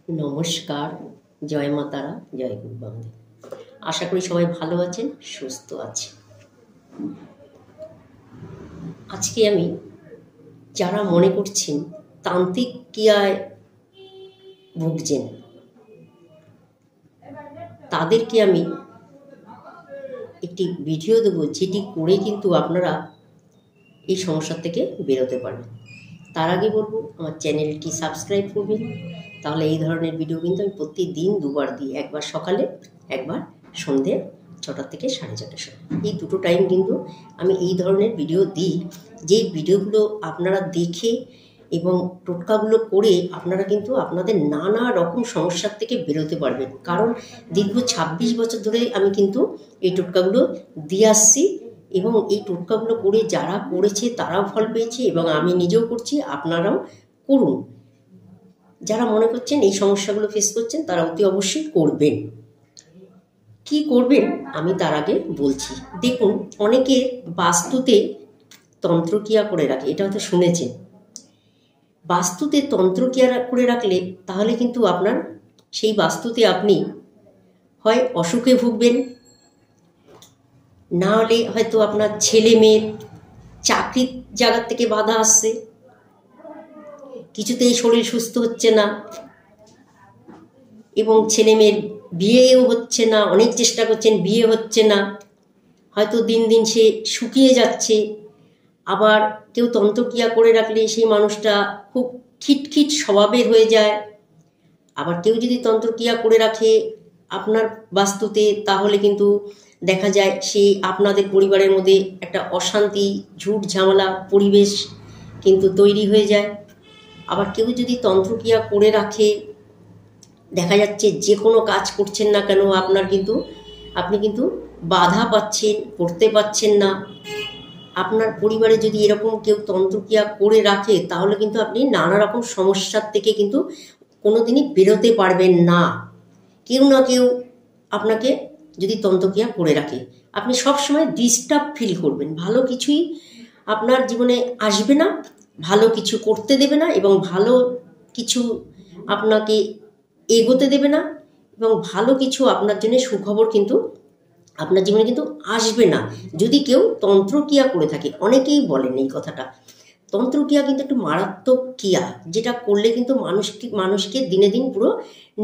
নমস্কার, জয় মা তারা, জয় গুরু বামদেব। আশা করি সবাই ভালো আছেন, সুস্থ আছেন। আজকে আমি যারা মনে করছেন তান্ত্রিক ক্রিয়ায় ভুগছেন তাদেরকে আমি একটি ভিডিও দেবো, যেটি করে কিন্তু আপনারা এই সমস্যা থেকে বেরোতে পারবেন। তার আগে বলবো আমার চ্যানেলটি সাবস্ক্রাইব করবেন, তাহলে এই ধরনের ভিডিও কিন্তু আমি প্রতিদিন দুবার দিই, একবার সকালে, একবার সন্ধ্যে 6টা থেকে 4:30টার সময়। এই দুটো টাইম কিন্তু আমি এই ধরনের ভিডিও দিই, যেই ভিডিওগুলো আপনারা দেখে এবং টোটকাগুলো করে আপনারা কিন্তু আপনাদের নানা রকম সমস্যার থেকে বেরোতে পারবেন। কারণ দীর্ঘ 26 বছর ধরে আমি কিন্তু এই টোটকাগুলো দিয়ে আসছি এবং এই টোটকাগুলো করে যারা করেছে তারাও ফল পেয়েছে এবং আমি নিজেও করছি, আপনারাও করুন। যারা মনে করছেন এই সমস্যাগুলো ফেস করছেন তারা অতি অবশ্যই করবেন। কি করবেন আমি তার আগে বলছি। দেখুন, অনেকে বাস্তুতে তন্ত্রক্রিয়া করে রাখে, এটা হয়তো শুনেছেন। বাস্তুতে তন্ত্রক্রিয়া করে রাখলে তাহলে কিন্তু আপনার সেই বাস্তুতে আপনি হয় অসুখে ভুগবেন, না হলে হয়তো আপনার ছেলে মেয়ের চাকরির জায়গার থেকে বাধা আসছে, কিছুতেই শরীর সুস্থ হচ্ছে না এবং ছেলে মেয়ের বিয়েও হচ্ছে না, অনেক চেষ্টা করছেন বিয়ে হচ্ছে না, হয়তো দিন দিন সে শুকিয়ে যাচ্ছে। আবার কেউ তন্ত্রক্রিয়া করে রাখলে সেই মানুষটা খুব খিটখিট স্বভাবের হয়ে যায়। আবার কেউ যদি তন্ত্রক্রিয়া করে রাখে আপনার বাস্তুতে, তাহলে কিন্তু দেখা যায় সে আপনাদের পরিবারের মধ্যে একটা অশান্তি, ঝুট ঝামেলা পরিবেশ কিন্তু তৈরি হয়ে যায়। আবার কেউ যদি তন্ত্রক্রিয়া করে রাখে, দেখা যাচ্ছে যে কোনো কাজ করছেন না কেন আপনি কিন্তু বাধা পাচ্ছেন, করতে পাচ্ছেন না। আপনার পরিবারে যদি এরকম কেউ তন্ত্রক্রিয়া করে রাখে তাহলে কিন্তু আপনি নানা রকম সমস্যার থেকে কিন্তু কোনোদিনই বেরোতে পারবেন না। কেউ না কেউ আপনাকে যদি তন্ত্রক্রিয়া করে রাখে, আপনি সবসময় ডিস্টার্ব ফিল করবেন, ভালো কিছুই আপনার জীবনে আসবে না, ভালো কিছু করতে দেবে না এবং ভালো কিছু আপনাকে এগোতে দেবে না এবং ভালো কিছু আপনার জন্য সুখবর কিন্তু আপনার জীবনে কিন্তু আসবে না যদি কেউ তন্ত্রক্রিয়া করে থাকে। অনেকেই বলেন এই কথাটা। তন্ত্রক্রিয়া কিন্তু একটু মারাত্মক ক্রিয়া, যেটা করলে কিন্তু মানুষকে দিনে দিন পুরো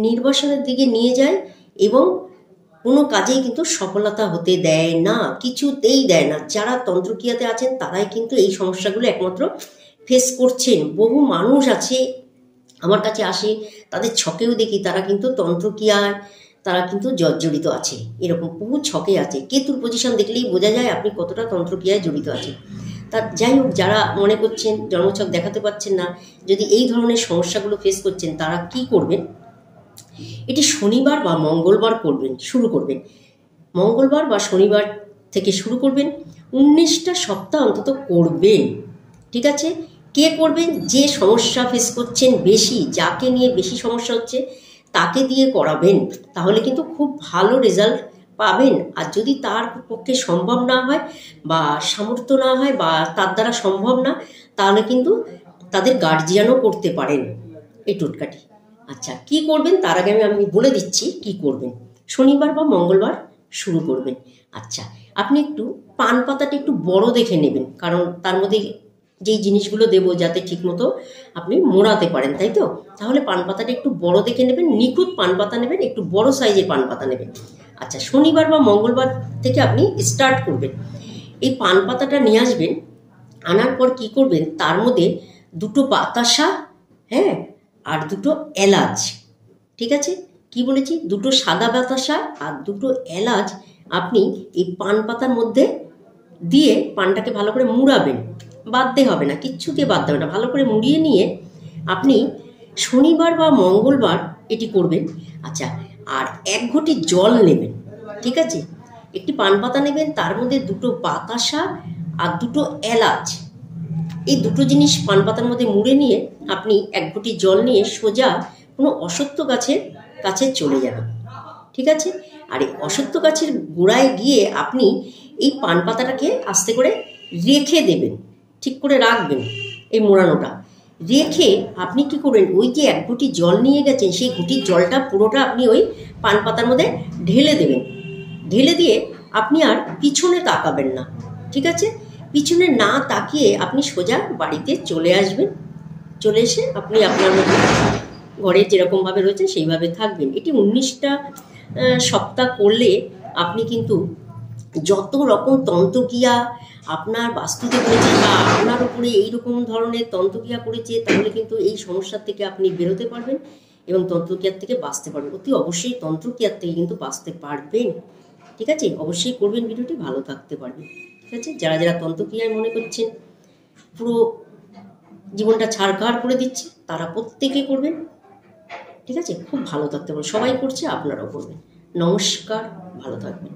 নির্বাসনের দিকে নিয়ে যায় এবং কোনো কাজেই কিন্তু সফলতা হতে দেয় না, কিছুতেই দেয় না। যারা তন্ত্রক্রিয়াতে আছেন তারাই কিন্তু এই সমস্যাগুলো একমাত্র ফেস করছেন। বহু মানুষ আছে আমার কাছে আসে, তাদের ছকেও দেখি তারা কিন্তু তন্ত্রক্রিয়ায় তারা কিন্তু জর্জরিত আছে, এরকম বহু ছকে আছে। কেতুর পজিশন দেখলেই বোঝা যায় আপনি কতটা তন্ত্রক্রিয়ায় জড়িত আছেন। তার যাই হোক, যারা মনে করছেন জন্মছক দেখাতে পাচ্ছেন না, যদি এই ধরনের সমস্যাগুলো ফেস করছেন, তারা কি করবেন, এটি শনিবার বা মঙ্গলবার শুরু করবেন। মঙ্গলবার বা শনিবার থেকে শুরু করবেন, 19টা সপ্তাহ অন্তত করবেন। ঠিক আছে? কে করবেন? যে সমস্যা ফেস করছেন বেশি, যাকে নিয়ে বেশি সমস্যা হচ্ছে তাকে দিয়ে করাবেন, তাহলে কিন্তু খুব ভালো রেজাল্ট পাবেন। আর যদি তার পক্ষে সম্ভব না হয় বা সামর্থ্য না হয় বা তার দ্বারা সম্ভব না, তাহলে কিন্তু তাদের গার্জিয়ানও করতে পারেন এই টোটকাটি। আচ্ছা, কি করবেন তার আগে আমি বলে দিচ্ছি কি করবেন। শনিবার বা মঙ্গলবার শুরু করবেন। আচ্ছা, আপনি একটু পান পাতাটা একটু বড় দেখে নেবেন, কারণ তার মধ্যে যেই জিনিসগুলো দেবো যাতে ঠিকমতো আপনি মোড়াতে পারেন, তাই তো? তাহলে পান পাতাটা একটু বড় দেখে নেবেন, নিখুঁত পান পাতা নেবেন, একটু বড় সাইজের পান পাতা নেবেন। আচ্ছা, শনিবার বা মঙ্গলবার থেকে আপনি স্টার্ট করবেন। এই পান পাতাটা নিয়ে আসবেন, আনার পর কি করবেন, তার মধ্যে 2টো বাতাসা, হ্যাঁ, আর 2টো এলাচ। ঠিক আছে? কি বলেছি? 2টো সাদা বাতাসা আর 2টো এলাচ আপনি এই পান পাতার মধ্যে দিয়ে পানটাকে ভালো করে মুড়াবেন, বাদতে হবে না, কিচ্ছুকে বাদ দেবে না। ভালো করে মুড়িয়ে নিয়ে আপনি শনিবার বা মঙ্গলবার এটি করবেন। আচ্ছা, আর 1 ঘটি জল নেবেন। ঠিক আছে? একটি পান পাতা নেবেন, তার মধ্যে 2টো বাতাসা আর 2টো এলাচ, এই 2টো জিনিস পান পাতার মধ্যে মুড়ে নিয়ে আপনি 1 ঘটি জল নিয়ে সোজা কোনো অশ্বত্থ গাছের কাছে চলে যাবেন। ঠিক আছে? আর এই অশ্বত্থ গাছের গোড়ায় গিয়ে আপনি এই পান পাতাটাকে আস্তে করে রেখে দেবেন, ঠিক করে রাখবেন এই মোড়ানোটা, রেখে আপনি কি করবেন, ওই যে এক ঘটি জল নিয়ে গেছেন সেই ঘটির জলটা পুরোটা আপনি ওই পান পাতার মধ্যে ঢেলে দেবেন। ঢেলে দিয়ে আপনি আর পিছনে তাকাবেন না, ঠিক আছে? পিছনে না তাকিয়ে আপনি সোজা বাড়িতে চলে আসবেন। চলে এসে আপনি আপনার মতো ঘরে যেরকমভাবে রয়েছে সেইভাবে থাকবেন। এটি 19টা সপ্তাহ করলে আপনি কিন্তু যত রকম তন্ত্রক্রিয়া আপনার বাস্তুতে করেছে বা আপনার উপরে এইরকম ধরনের তন্ত্রক্রিয়া করেছে, তাহলে কিন্তু এই সমস্যার থেকে আপনি বেরোতে পারবেন এবং তন্ত্রক্রিয়ার থেকে বাঁচতে পারবেন। অতি অবশ্যই তন্ত্রক্রিয়ার থেকে কিন্তু বাঁচতে পারবেন, ঠিক আছে? অবশ্যই করবেন ভিডিওটি, ভালো থাকতে পারবেন, ঠিক আছে? যারা যারা তন্ত্রক্রিয়ায় মনে করছেন পুরো জীবনটা ছাড়খাড় করে দিচ্ছে, তারা প্রত্যেকে করবেন, ঠিক আছে? খুব ভালো থাকতে পারবেন। সবাই করছে, আপনারাও করবেন। নমস্কার, ভালো থাকবেন।